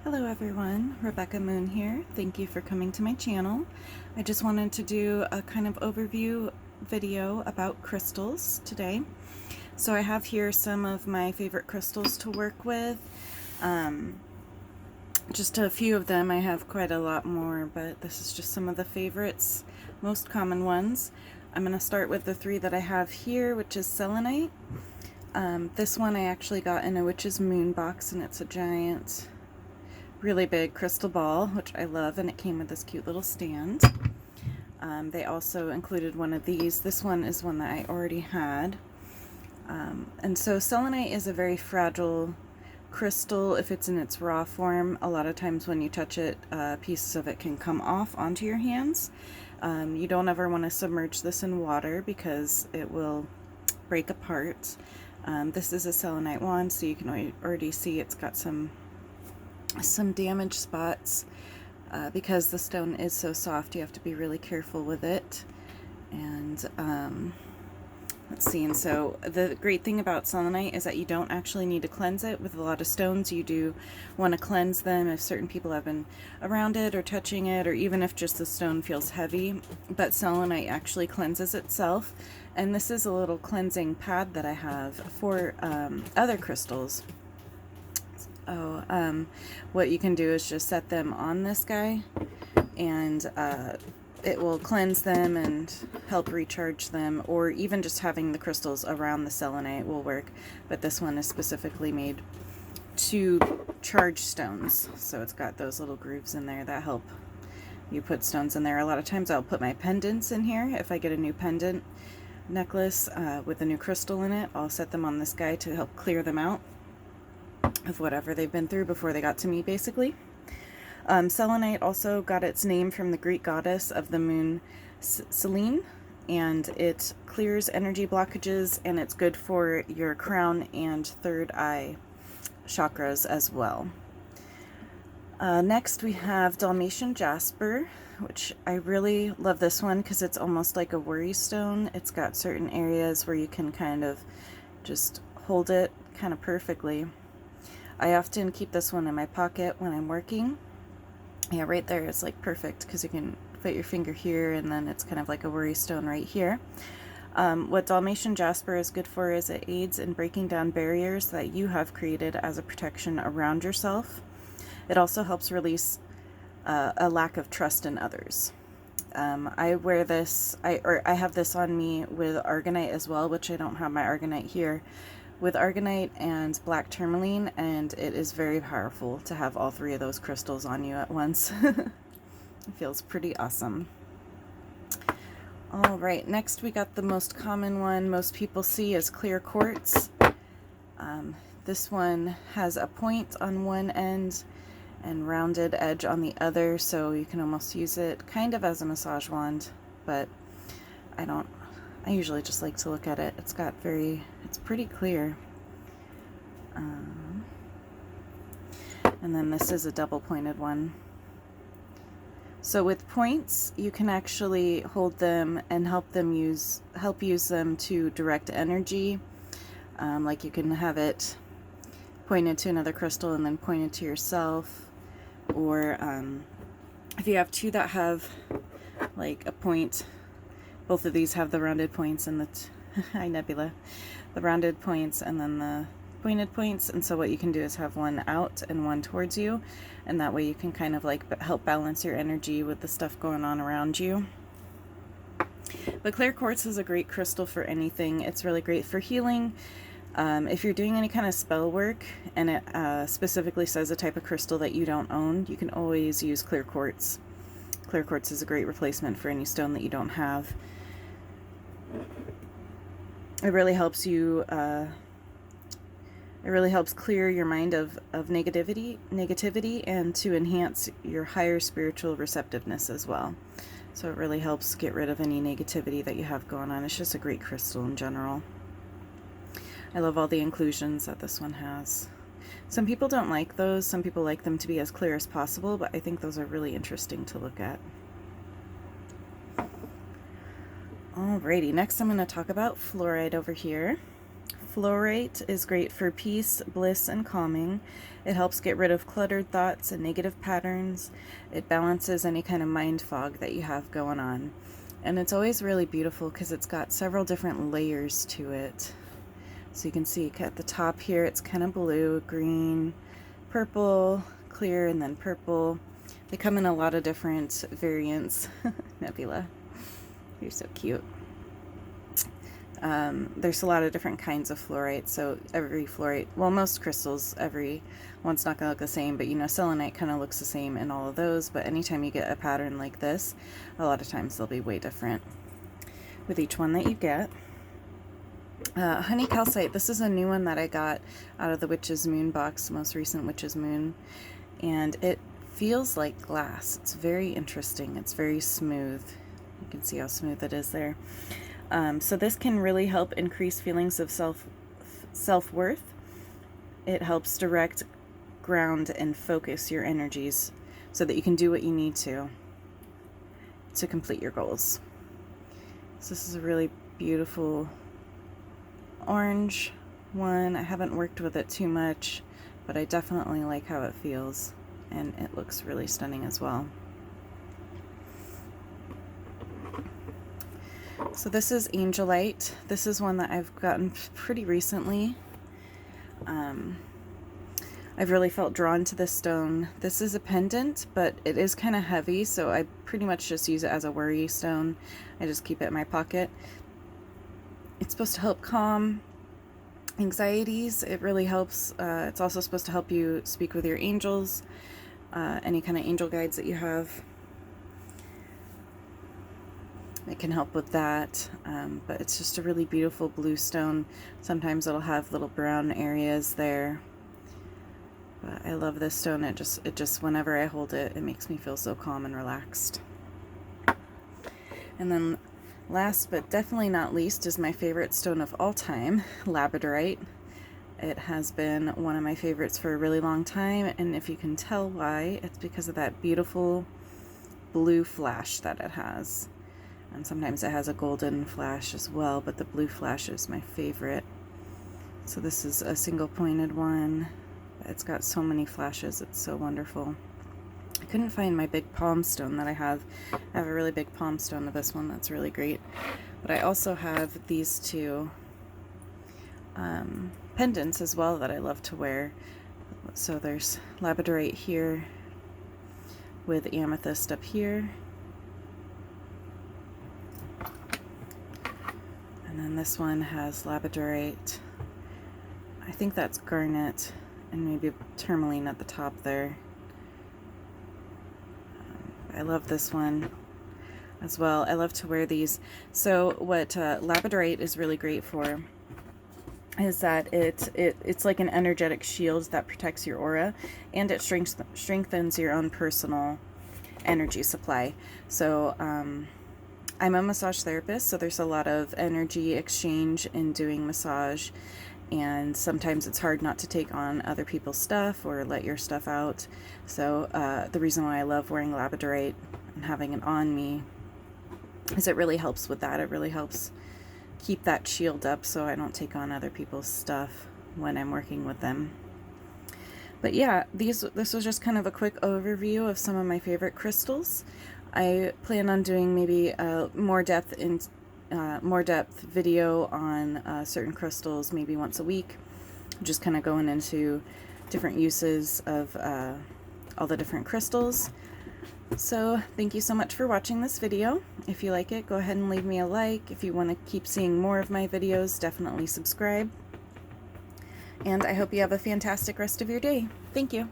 Hello everyone, Rebecca Moon here. Thank you for coming to my channel. I just wanted to do a kind of overview video about crystals today. So I have here some of my favorite crystals to work with. Just a few of them. I have quite a lot more, but this is just some of the favorites, most common ones. I'm going to start with the three that I have here, which is selenite. This one I actually got in a Witch's Moon box, and it's a giant, really big crystal ball, which I love, and it came with this cute little stand. They also included one of these. This one is one that I already had. And so selenite is a very fragile crystal if it's in its raw form. A lot of times when you touch it, pieces of it can come off onto your hands. You don't ever want to submerge this in water because it will break apart. This is a selenite wand, so you can already see it's got some damaged spots. Because the stone is so soft, you have to be really careful with it. And let's see, and so the great thing about selenite is that you don't actually need to cleanse it. With a lot of stones, you do want to cleanse them if certain people have been around it or touching it, or even if just the stone feels heavy. But selenite actually cleanses itself, and this is a little cleansing pad that I have for other crystals. What you can do is just set them on this guy, and it will cleanse them and help recharge them, or even just having the crystals around the selenite will work. But this one is specifically made to charge stones, so it's got those little grooves in there that help you put stones in there. A lot of times I'll put my pendants in here. If I get a new pendant necklace with a new crystal in it, I'll set them on this guy to help clear them out of whatever they've been through before they got to me, basically. Selenite also got its name from the Greek goddess of the moon, Selene, and it clears energy blockages, and it's good for your crown and third eye chakras as well. Next we have Dalmatian jasper, which I really love this one because it's almost like a worry stone. It's got certain areas where you can kind of just hold it kind of perfectly. I often keep this one in my pocket when I'm working. Yeah, right there is like perfect because you can put your finger here, and then it's kind of like a worry stone right here. What Dalmatian jasper is good for is it aids in breaking down barriers that you have created as a protection around yourself. It also helps release a lack of trust in others. I wear this, I have this on me with Argonite as well, which I don't have my Argonite here. With Argonite and black tourmaline, and it is very powerful to have all three of those crystals on you at once. It feels pretty awesome. All right, next we got the most common one most people see is clear quartz. This one has a point on one end and rounded edge on the other, so you can almost use it kind of as a massage wand, but I usually just like to look at it. It's pretty clear. And then this is a double pointed one. So with points, you can actually hold them and help use them to direct energy. Like you can have it pointed to another crystal and then pointed to yourself, or if you have two that have like a point. Both of these have the rounded points and hi Nebula, the rounded points and then the pointed points, and so what you can do is have one out and one towards you, and that way you can kind of like help balance your energy with the stuff going on around you. But clear quartz is a great crystal for anything. It's really great for healing. If you're doing any kind of spell work and it specifically says a type of crystal that you don't own, you can always use clear quartz. Clear quartz is a great replacement for any stone that you don't have. It really helps you, it really helps clear your mind of negativity, and to enhance your higher spiritual receptiveness as well. So it really helps get rid of any negativity that you have going on. It's just a great crystal in general. I love all the inclusions that this one has. Some people don't like those. Some people like them to be as clear as possible, but I think those are really interesting to look at. Alrighty, next I'm going to talk about fluorite over here. Fluorite is great for peace, bliss, and calming. It helps get rid of cluttered thoughts and negative patterns. It balances any kind of mind fog that you have going on. And it's always really beautiful because it's got several different layers to it. So you can see at the top here, it's kind of blue, green, purple, clear, and then purple. They come in a lot of different variants. Nebula, you're so cute. There's a lot of different kinds of fluorite, so every fluorite, well, most crystals, every one's not going to look the same, but you know, selenite kind of looks the same in all of those, but anytime you get a pattern like this, a lot of times they'll be way different with each one that you get. Honey calcite, this is a new one that I got out of the Witch's Moon box, the most recent Witch's Moon, and it feels like glass. It's very interesting. It's very smooth. You can see how smooth it is there. So this can really help increase feelings of self-worth. It helps direct, ground, and focus your energies so that you can do what you need to complete your goals. So this is a really beautiful orange one. I haven't worked with it too much, but I definitely like how it feels, and it looks really stunning as well. So this is Angelite. This is one that I've gotten pretty recently. I've really felt drawn to this stone. This is a pendant, but it is kind of heavy, so I pretty much just use it as a worry stone. I just keep it in my pocket. It's supposed to help calm anxieties. It really helps. It's also supposed to help you speak with your angels, any kind of angel guides that you have. It can help with that, but it's just a really beautiful blue stone. Sometimes it'll have little brown areas there. But I love this stone. It just whenever I hold it, it makes me feel so calm and relaxed. And then last but definitely not least is my favorite stone of all time, labradorite. It has been one of my favorites for a really long time, and if you can tell why, it's because of that beautiful blue flash that it has. And sometimes it has a golden flash as well, but the blue flash is my favorite. So this is a single pointed one. It's got so many flashes. It's so wonderful. I couldn't find my big palm stone that I have. I have a really big palm stone of this one that's really great. But I also have these two pendants as well that I love to wear. So there's labradorite here with amethyst up here. And then this one has labradorite, I think that's garnet, and maybe tourmaline at the top there. I love this one as well. I love to wear these. So what labradorite is really great for is that it's like an energetic shield that protects your aura, and it strengthens your own personal energy supply. So I'm a massage therapist, so there's a lot of energy exchange in doing massage, and sometimes it's hard not to take on other people's stuff or let your stuff out. So the reason why I love wearing labradorite and having it on me is it really helps with that. It really helps keep that shield up so I don't take on other people's stuff when I'm working with them. But yeah, this was just kind of a quick overview of some of my favorite crystals. I plan on doing maybe a more depth video on certain crystals, maybe once a week, just kind of going into different uses of all the different crystals. So thank you so much for watching this video. If you like it, go ahead and leave me a like. If you want to keep seeing more of my videos, definitely subscribe. And I hope you have a fantastic rest of your day. Thank you.